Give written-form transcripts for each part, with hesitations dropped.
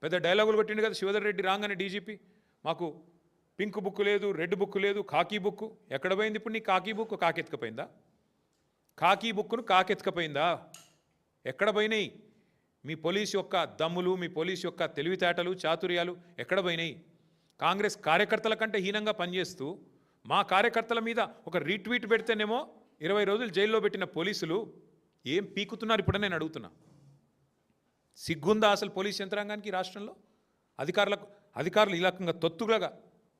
పెద్ద డైలాగులు కొట్టిండు కదా శివధర్ రెడ్డి రాగానే డీజీపీ, మాకు పింక్ బుక్ లేదు, రెడ్ బుక్ లేదు, కాకీ బుక్. ఎక్కడ పోయింది ఇప్పుడు నీ కాకీ బుక్? కాకెత్తుకపోయిందా? కాకీ బుక్ను కాకెత్తుకపోయిందా? ఎక్కడ పోయినాయి మీ పోలీస్ యొక్క దమ్ములు, మీ పోలీస్ యొక్క తెలివితేటలు, చాతుర్యాలు ఎక్కడ పోయినాయి? కాంగ్రెస్ కార్యకర్తల కంటే హీనంగా పనిచేస్తూ మా కార్యకర్తల మీద ఒక రీట్వీట్ పెడితేనేమో 20 రోజులు జైల్లో పెట్టిన పోలీసులు ఏం పీకుతున్నారు ఇప్పుడు నేను అడుగుతున్నా. సిగ్గుందా అసలు పోలీస్ యంత్రాంగానికి రాష్ట్రంలో? అధికారులు ఈ రకంగా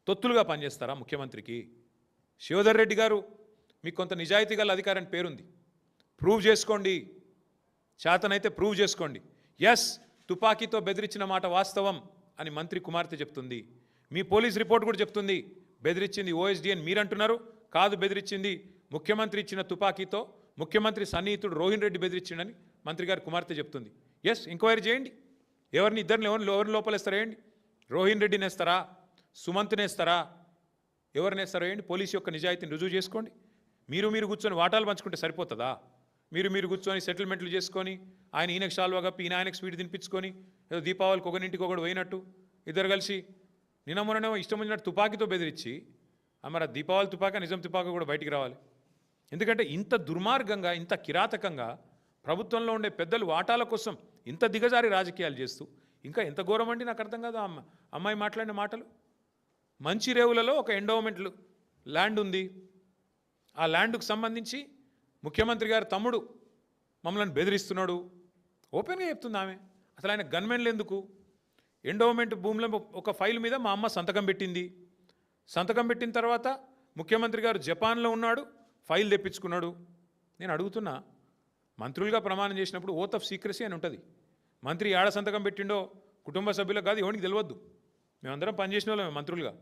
తొత్తులుగా పనిచేస్తారా ముఖ్యమంత్రికి? శివధర్ రెడ్డి గారు, మీకు కొంత నిజాయితీ గల అధికారాన్ని పేరుంది, ప్రూవ్ చేసుకోండి, చేతనైతే ప్రూవ్ చేసుకోండి. ఎస్, తుపాకీతో బెదిరించిన మాట వాస్తవం అని మంత్రి కుమార్తె చెప్తుంది. మీ పోలీస్ రిపోర్ట్ కూడా చెప్తుంది బెదిరించింది ఓఎస్డీ అని మీరు అంటున్నారు. కాదు, బెదిరించింది ముఖ్యమంత్రి ఇచ్చిన తుపాకీతో ముఖ్యమంత్రి సన్నిహితుడు రోహిన్ రెడ్డి బెదిరించిండని మంత్రి గారి కుమార్తె చెప్తుంది. ఎస్, ఎంక్వైరీ చేయండి. ఎవరిని లోపలేస్తారా వేయండి. రోహిన్ రెడ్డిని వేస్తారా, సుమంత్ని వేస్తారా, ఎవరిని వేస్తారో వేయండి. పోలీసు యొక్క నిజాయితీని రుజువు చేసుకోండి. మీరు కూర్చొని వాటాలు పంచుకుంటే సరిపోతుందా? మీరు కూర్చొని సెటిల్మెంట్లు చేసుకొని ఈయనకు షాల్వా కప్పి ఆయనకు స్వీట్ తినిపించుకొని ఏదో దీపావళికి ఒకరింటికి ఒకటి పోయినట్టు ఇద్దరు కలిసి నిన్న మొన్ననేమో ఇష్టం వచ్చినట్టు తుపాకీతో బెదిరించి, మరి దీపావళి తుపాక నిజం తుపాక కూడా బయటికి రావాలి. ఎందుకంటే ఇంత దుర్మార్గంగా, ఇంత కిరాతకంగా ప్రభుత్వంలో ఉండే పెద్దలు వాటాల కోసం ఇంత దిగజారి రాజకీయాలు చేస్తూ ఇంకా ఎంత ఘోరం అండి, నాకు అర్థం కాదు అమ్మాయి మాట్లాడిన మాటలు. మంచిరేవులలో ఒక ఎండోమెంట్ ల్యాండ్ ఉంది. ఆ ల్యాండ్కు సంబంధించి ముఖ్యమంత్రి గారి తమ్ముడు మమ్మల్ని బెదిరిస్తున్నాడు ఓపెన్గా చెప్తుంది ఆమె. అసలు ఆయన గన్మెన్లు ఎందుకు? ఎండోమెంట్ భూమిలో ఒక ఫైల్ మీద మా అమ్మ సంతకం పెట్టింది. సంతకం పెట్టిన తర్వాత ముఖ్యమంత్రి గారు జపాన్లో ఉన్నాడు, ఫైల్ తెప్పించుకున్నాడు. నేను అడుగుతున్నా, మంత్రులుగా ప్రమాణం చేసినప్పుడు ఓత్ ఆఫ్ సీక్రసీ అని ఉంటుంది. మంత్రి ఏడ సంతకం పెట్టిండో కుటుంబ సభ్యులకు కాదు, ఎవరికి తెలియద్దు. మేమందరం పనిచేసిన వాళ్ళమే మంత్రులుగా.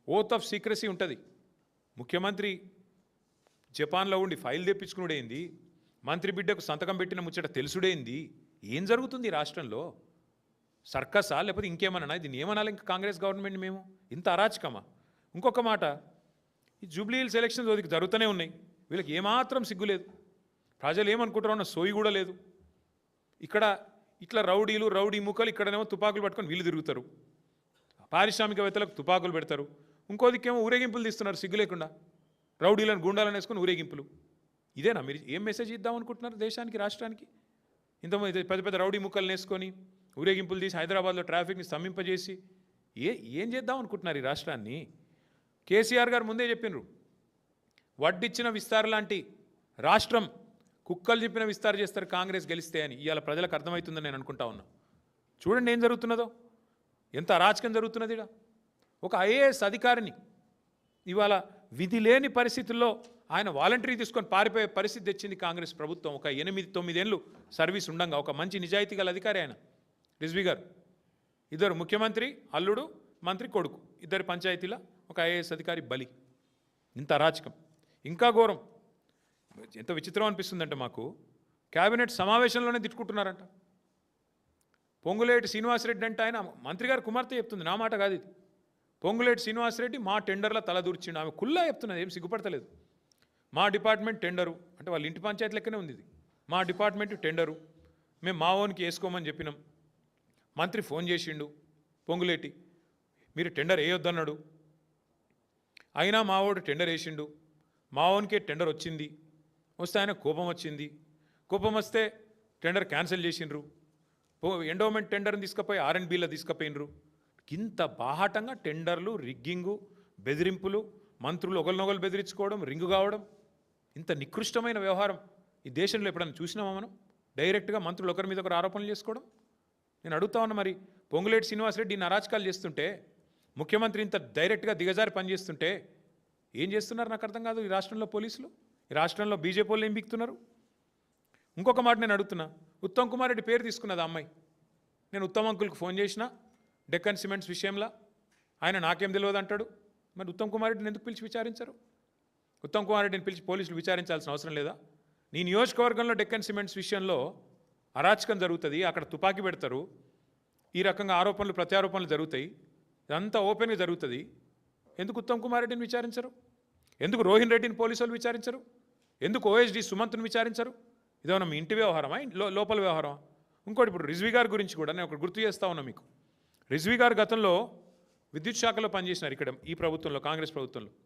ఓత్ ఆఫ్ సీక్రసీ ఉంటుంది. ముఖ్యమంత్రి జపాన్లో ఉండి ఫైల్ తెప్పించుకున్నాడేంది, మంత్రి బిడ్డకు సంతకం పెట్టిన ముచ్చట తెలుసుడేంది? ఏం జరుగుతుంది రాష్ట్రంలో? సర్కసా లేకపోతే ఇంకేమన్నా? దీన్ని ఏమనాలి ఇంకా కాంగ్రెస్ గవర్నమెంట్? మేము ఇంత అరాచకమా? ఇంకొక మాట, ఈ జూబ్లీ హిల్స్ ఎలక్షన్స్ వదిలికి జరుగుతూనే ఉన్నాయి. వీళ్ళకి ఏమాత్రం సిగ్గులేదు. ప్రజలు ఏమనుకుంటారో అన్న సోయి కూడా లేదు. ఇక్కడ ఇట్లా రౌడీ ముక్కలు ఇక్కడనేమో తుపాకులు పట్టుకొని వీళ్ళు తిరుగుతారు. పారిశ్రామికవేత్తలకు తుపాకులు పెడతారు. ఇంకో దిక్కేమో ఊరేగింపులు తీస్తున్నారు సిగ్గు లేకుండా. రౌడీలను గుండాలను వేసుకొని ఊరేగింపులు. ఇదేనా మీరు ఏం మెసేజ్ ఇద్దామనుకుంటున్నారు దేశానికి, రాష్ట్రానికి? ఇంతమంది పెద్ద పెద్ద రౌడీ ముక్కలు వేసుకొని ఊరేగింపులు తీసి హైదరాబాద్లో ట్రాఫిక్ని స్తంభింపజేసి ఏం చేద్దాం అనుకుంటున్నారు ఈ రాష్ట్రాన్ని? కేసీఆర్ గారు ముందే చెప్పినారు, వడ్డిచ్చిన విస్తార్ లాంటి రాష్ట్రం కుక్కలు చెప్పిన విస్తార్ చేస్తారు కాంగ్రెస్ గెలిస్తే అని. ఇవాళ ప్రజలకు అర్థమవుతుందని నేను అనుకుంటా ఉన్నా. చూడండి ఏం జరుగుతున్నదో, ఎంత అరాచకం జరుగుతున్నది. ఒక ఐఏఎస్ అధికారిని ఇవాళ విధి లేని పరిస్థితుల్లో ఆయన వాలంటరీ తీసుకొని పారిపోయే పరిస్థితి తెచ్చింది కాంగ్రెస్ ప్రభుత్వం. ఒక 8-9 ఏళ్ళు సర్వీస్ ఉండంగా ఒక మంచి నిజాయితీ గల అధికారి ఆయన రిజ్వీ గారు. ఇద్దరు ముఖ్యమంత్రి అల్లుడు, మంత్రి కొడుకు, ఇద్దరు పంచాయతీల ఒక ఐఏఎస్ అధికారి బలి. ఇంత అరాచకం. ఇంకా ఘోరం. ఎంత విచిత్రం అనిపిస్తుందంటే మాకు, క్యాబినెట్ సమావేశంలోనే తిట్టుకుంటున్నారంట. పొంగులేటి శ్రీనివాసరెడ్డి అంటే ఆయన మంత్రి గారు కుమార్తె చెప్తుంది, నా మాట కాదు ఇది. పొంగులేటి శ్రీనివాసరెడ్డి మా టెండర్ల తలదూర్చిండు. ఆమె కుల్లా చెప్తున్నది, ఏం సిగ్గుపడతలేదు. మా డిపార్ట్మెంట్ టెండరు అంటే వాళ్ళ ఇంటి పంచాయతీ లెక్కనే ఉంది ఇది. మా డిపార్ట్మెంట్ టెండరు, మేము మా ఓన్కి వేసుకోమని చెప్పినాం. మంత్రి ఫోన్ చేసిండు పొంగులేటి, మీరు టెండర్ వేయొద్దన్నాడు. అయినా మా వాడు టెండర్ వేసిండు. మా ఓన్కే టెండర్ వచ్చింది. వస్తే ఆయన కోపం వచ్చింది. కోపం వస్తే టెండర్ క్యాన్సిల్ చేసిండ్రు. ఎండోమెంట్ టెండర్ని తీసుకుపోయి R&Bలో తీసుకుపోయినరు. ఇంత బాహాటంగా టెండర్లు, రిగ్గింగు, బెదిరింపులు, మంత్రులు ఒకరినొకరు బెదిరించుకోవడం, రింగు కావడం, ఇంత నికృష్టమైన వ్యవహారం ఈ దేశంలో ఎప్పుడైనా చూసినామా మనం? డైరెక్ట్గా మంత్రులు ఒకరి మీద ఒకరు ఆరోపణలు చేసుకోవడం. నేను అడుగుతా ఉన్నా, మరి పొంగులేటి శ్రీనివాసరెడ్డి ఇన్ని అరాచకాలు చేస్తుంటే, ముఖ్యమంత్రి ఇంత డైరెక్ట్గా దిగజారి పనిచేస్తుంటే ఏం చేస్తున్నారు నాకు అర్థం కాదు ఈ రాష్ట్రంలో పోలీసులు. ఈ రాష్ట్రంలో బీజేపీ వాళ్ళు ఏం బిక్తున్నారు? ఇంకొక మాట నేను అడుగుతున్నా, ఉత్తమ్ కుమార్ రెడ్డి పేరు తీసుకున్నది అమ్మాయి. నేను ఉత్తమ్ అంకుల్కి ఫోన్ చేసిన డెక్కన్ సిమెంట్స్ విషయంలో, ఆయన నాకేం తెలియదు అంటాడు. మరి ఉత్తమ్ కుమార్ రెడ్డిని ఎందుకు పిలిచి విచారించారు? ఉత్తమ్ కుమార్ రెడ్డిని పిలిచి పోలీసులు విచారించాల్సిన అవసరం లేదా? నీ నియోజకవర్గంలో డెక్కన్ సిమెంట్స్ విషయంలో అరాచకం జరుగుతుంది, అక్కడ తుపాకీ పెడతారు, ఈ రకంగా ఆరోపణలు ప్రత్యారోపణలు జరుగుతాయి, ఇదంతా ఓపెన్గా జరుగుతుంది. ఎందుకు ఉత్తమ్ కుమార్ రెడ్డిని విచారించరు? ఎందుకు రోహిన్ రెడ్డిని పోలీసు వాళ్ళు విచారించరు? ఎందుకు ఓఎస్డీ సుమంత్ను విచారించరు? ఇదేమన్నా మీ ఇంటి వ్యవహారమా, లోపల వ్యవహారమా? ఇంకోటి, ఇప్పుడు రిజ్వీ గారి గురించి కూడా నేను ఒకటి గుర్తు చేస్తా ఉన్నా మీకు. రిజ్వీ గారు గతంలో విద్యుత్ శాఖలో పనిచేసినారు ఇక్కడ ఈ ప్రభుత్వంలో, కాంగ్రెస్ ప్రభుత్వంలో.